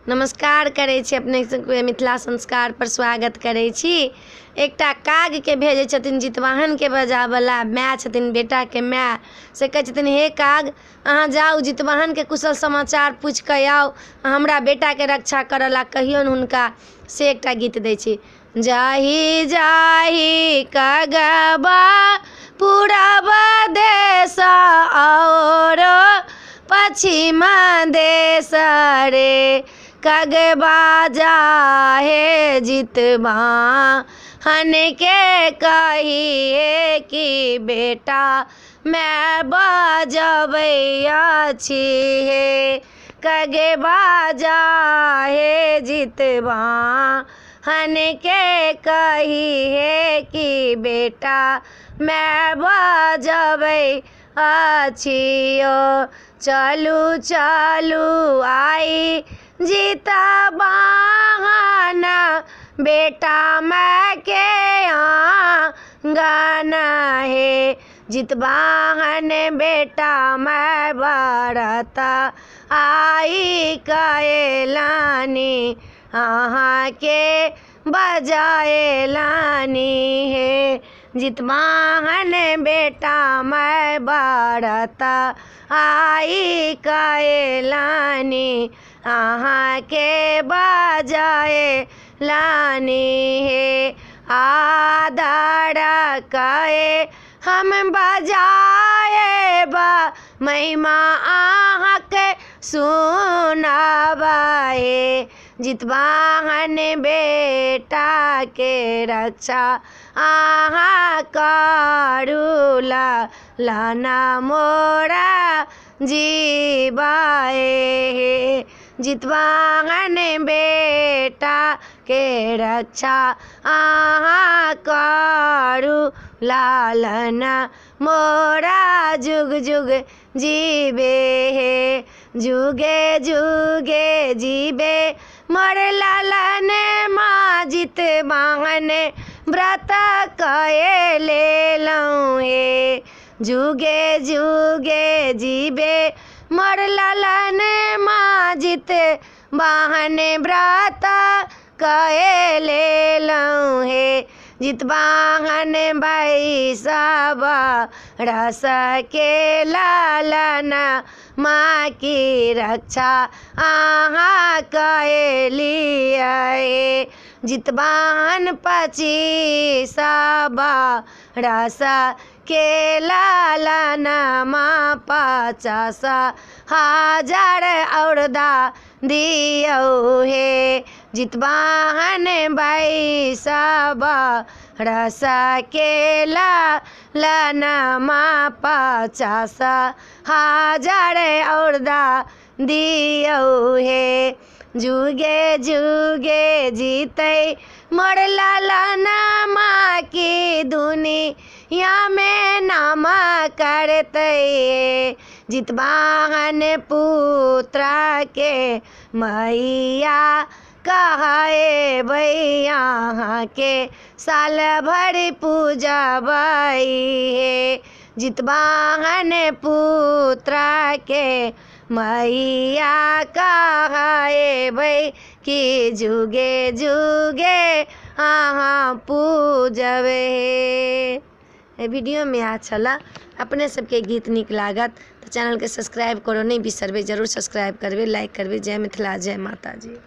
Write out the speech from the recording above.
नमस्कार करै छी, अपने सबके मिथिला संस्कार पर स्वागत करै छी। एकटा काग के भेजै छथिन जितवाहन के बजावला माय छथिन, बेटा के माय से कहै छथिन हे काग अहाँ जाउ जितवाहन के कुशल समाचार पूछ के आओ, हमरा बेटा के रक्षा करऽ ला कहियौन हुनका। से एकटा गीत दै छी। जाहि जाहि कागबा पूरब देश और पश्चिम देश रे, कागबा जाहे जितवाहन के कहिए कि बेटा मैं बजबै अछि हे। कागबा जाहे जितवाहन के कहिए कि बेटा मैं बजबै अछियो। चलू चलू आई जितवाहन बेटा मैं के आंगन हे। जितवाहन बेटा मैं व्रत आई कएलानी, अहाँ के बजाएलानी हे। जितवाहन बेटा मैं व्रत आई कएलानी, अहाँ के बजाएलानी हे। आदर कए हम बजाएब, महिमा अहाँ के सुनब हे। जितवाहन बेटा के रक्षा अहाँ करू लाना मोरा जीवाए हे। जितवाहन बेटा के रक्षा अहाँ करू लालना मोरा जुग जुग जीवे हे। जुगे जुगे जीवे मोर लालन माँ जितवाहन व्रत कए लेलौं हे। जुगे जुगे जीवे मोर लालन माँ जितवाहन व्रत कए लेलौं हे। जितवाहन बैसब रस के लालन माँ की रक्षा अहाँ कएलिए। जितवाहन 25 रस के लालन माँ 50,000 और दियौ हे। जितवाहन 22 रस के लालन माँ 50,000 और दियौ हे। जुगे जुगे जीते मोर लालन माँ की दुनिया में नाम करते। जितवाहन पुत्र के मैया कहे यहाँ के साल भर पूजबै हे। जितवाहन पुत्र के मैया कहे कि जुगे जुगे अहाँ पूजबे। वीडियो में अच्छा ला, अपने सबके गीत नीक लागत तो चैनल के सब्सक्राइब करो नहीं बिसरबे, जरूर सब्सक्राइब करबे, लाइक करबे। जय मिथिला, जय माता जी।